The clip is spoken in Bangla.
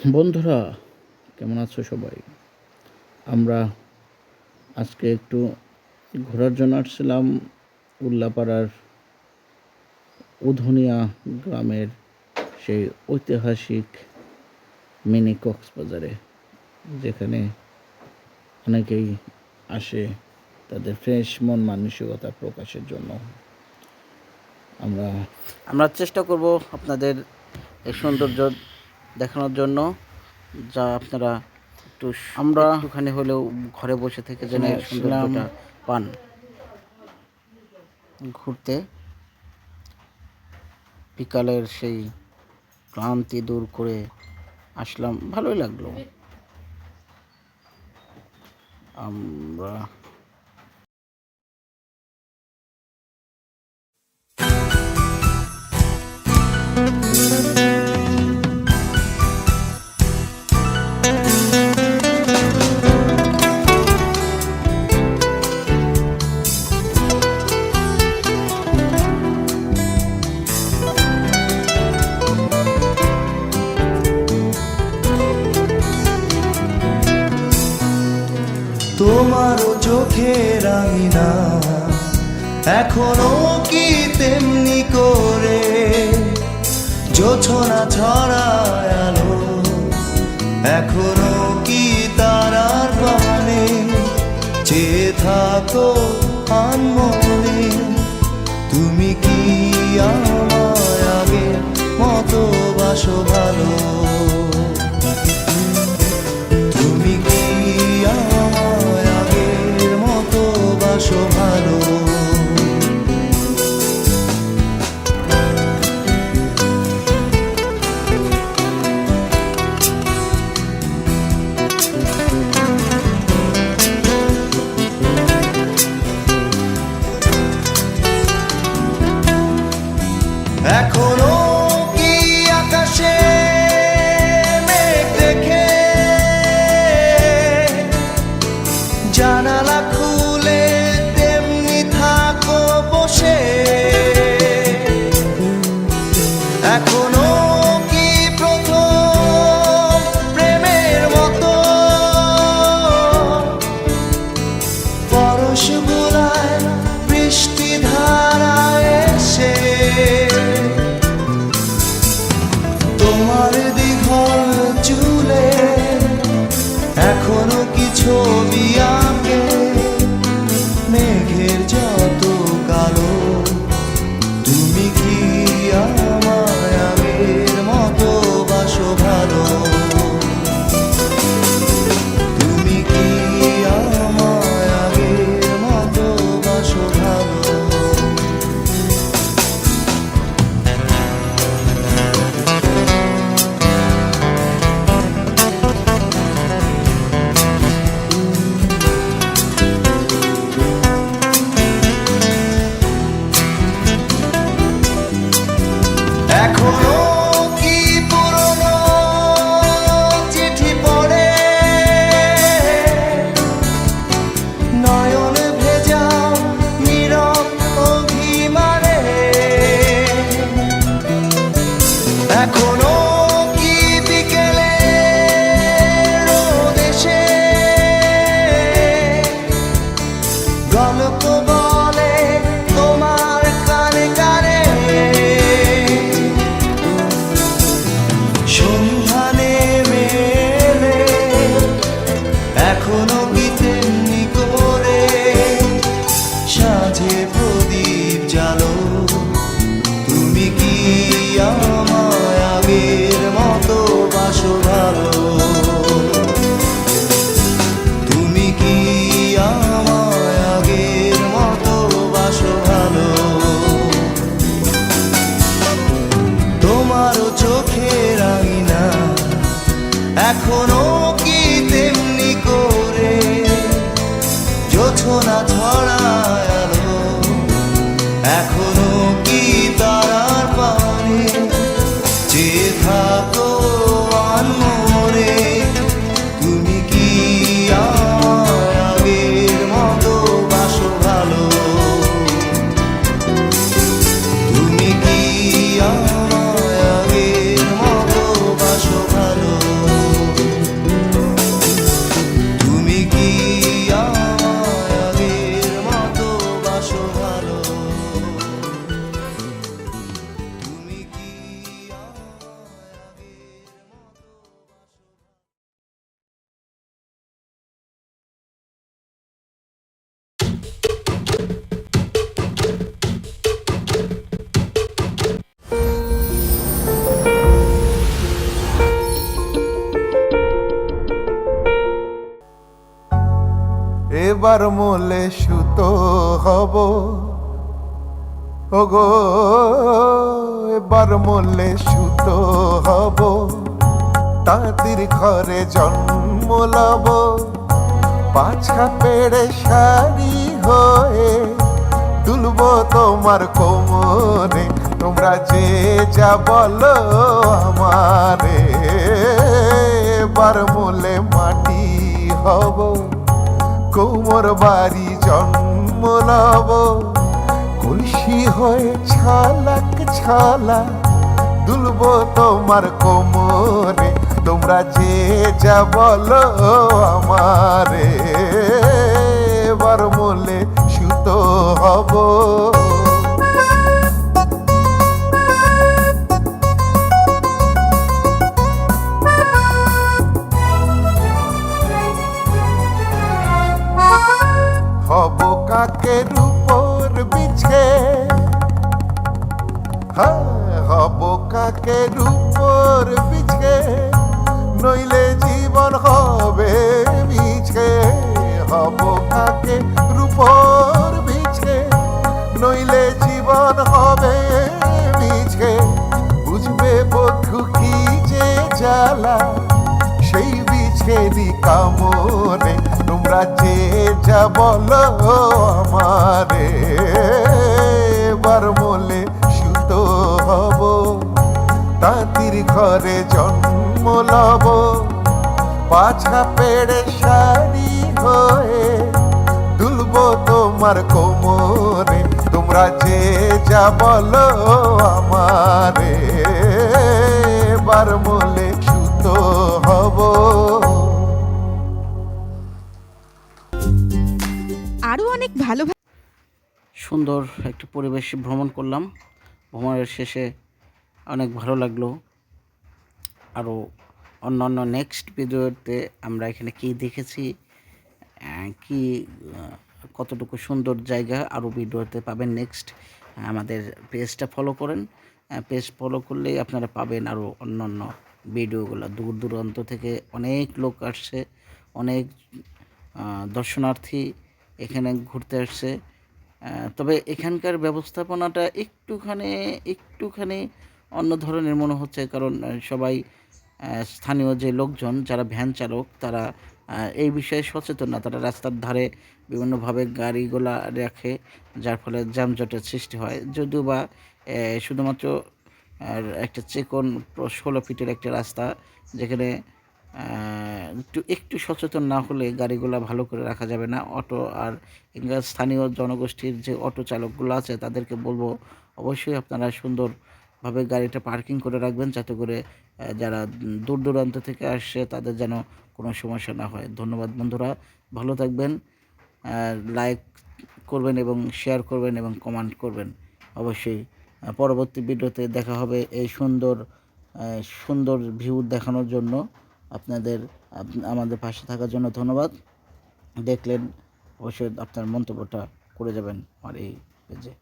বন্ধুরা, কেমন আছো সবাই? আমরা আজকে একটু ঘোরার জন্য আসছিলাম উল্লাপাড়ার উধনিয়া গ্রামের সেই ঐতিহাসিক মিনি কক্সবাজারে, যেখানে অনেকেই আসে তাদের ফ্রেশ মন মানসিকতা প্রকাশের জন্য। আমরা চেষ্টা করব আপনাদের এই সৌন্দর্য দেখানোর জন্য, যা আপনারা একটুখানি হলেও ঘরে বসে থেকে যেন এই সৌন্দর্যটা পান। ঘুরতে বিকালের সেই ক্লান্তি দূর করে আসলাম, ভালোই লাগলো। আমরা তোমারও চোখের আঙিনা এখনো কি তেমনি করে জোছনা ছড়ায় আলো, এখনো কি তারার পানে চেয়ে থাকো আনমনে। তুমি কি আমায় আগের মতো বাসো ভালো? তুমি কি আমায় আগের মতো বাসো ভালো? এখনো কি আকাশে মেঘ দেখে জানালা খুলে তেমনি থাকো বসে? এখনো কি প্রথম প্রেমের মতো পরশ বোলায় বৃষ্টি ধারায় এসে তোমার দীঘল চুলে এখনো কি ছবি আঁকে মেঘের যত কালো? তুমি কি আমায় আগের মতো বাসো ভালো? তুমি কি আমায় আগের মতো বাসো ভালো? এখনো কি পুরনো চিঠি পড়ে নয়ন ভেজা নীরব অভিমানে? এখনো কি বিকেলে রোদ এসে গল্প বলে তোমার কানে কানে? সন্ধ্যা নেমে এলে এখনো কি তেমনি করে সাঁঝে প্রদীপ জ্বালো? তুমি কি আমায় আগের মতো বাসো ভালো? তুমি কি আমায় আগের মতো বাসো ভালো? তোমারও চোখের আঙিনা এখনো কি তেমনি করে জোছনা ছড়ায় আলো, এখনো কি তারার পানে চেয়ে থাকো আনমনে? তুমি কি আমায় আগের মতো বাসো ভালো? তুমি কি আমায় আগের মতো বাসো ভালো? এবার মোলে সুতো হব ওগো, এবার মোলে সুতো হব, তাঁতির ঘরে জন্ম লব, পাছা পেড়ে শাড়ি হয়ে তুলব তোমার কোমরে, তোমরা যে যা বলো আমারে। এবার মোলে মাটি হব, কোমর বাড়ি জন্ম লব, কলসি হয়ে ছালাক ছালা দুলব তোমার কোমরে, তোমরা যে যা বলো আমারে। এবার মোলে সুতো হব। হব কাকের উপর বিছে, হব কাকের উপর বিছে, নইলে জীবন হবে মিছে। হব কাকের উপর বিছে, নইলে জীবন হবে মিছে। বুঝবে বধু কি যে জ্বালা, সেই বিছেরি কামড়ে, তোমরা যে যা বলো আমারে। এবার মোলে সুতো হব, তাঁতির ঘরে জন্ম লব, পাছা পেড়ে শাড়ি হয়ে দুলব তোমার কোমরে, তোমরা যে যা বলো আমারে। এবার মোলে সুতো হব। আরো অনেক ভালো সুন্দর একটি পরিবেশ ভ্রমণ করলাম। ভ্রমণের শেষে অনেক ভালো লাগলো। আরও অন্যান্য নেক্সট ভিডিওতে আমরা এখানে কী দেখেছি, কি কতটুকু সুন্দর জায়গা, আরও ভিডিওতে পাবেন নেক্সট। আমাদের পেজটা ফলো করেন, পেজ ফলো করলেই আপনারা পাবেন আরও অন্যান্য ভিডিওগুলো। দূর দূরান্ত থেকে অনেক লোক আসছে, অনেক দর্শনার্থী এখানে ঘুরতে আসছে। তবে এখানকার ব্যবস্থাপনাটা একটুখানি অন্য ধরনের মনে হচ্ছে, কারণ সবাই স্থানীয় যে লোকজন যারা ভ্যান চালক তারা এই বিষয়ে সচেতন না। তারা রাস্তার ধারে বিভিন্নভাবে গাড়িগুলা রাখে, যার ফলে যানজটের সৃষ্টি হয়। যদিও বা শুধুমাত্র একটা চিকন 16 ফিটের একটা রাস্তা, যেখানে একটু সচেতন না হলে গাড়িগুলা ভালো করে রাখা যাবে না। অটো আর এখানকার স্থানীয় জনগোষ্ঠীর যে অটো চালকগুলো আছে তাদেরকে বলবো অবশ্যই আপনারা সুন্দরভাবে গাড়িটা পার্কিং করে রাখবেন, যাতে করে যারা দূর দূরান্ত থেকে আসছে তাদের যেন কোনো সমস্যা না হয়। ধন্যবাদ বন্ধুরা, ভালো থাকবেন, লাইক করবেন এবং শেয়ার করবেন এবং কমেন্ট করবেন অবশ্যই। পরবর্তী ভিডিওতে দেখা হবে এই সুন্দর ভিউ দেখানোর জন্য। আপনাদের আমাদের পাশে থাকার জন্য ধন্যবাদ। দেখলেন অবশ্যই আপনার মন্তব্যটা করে যাবেন আমার এই পেজে।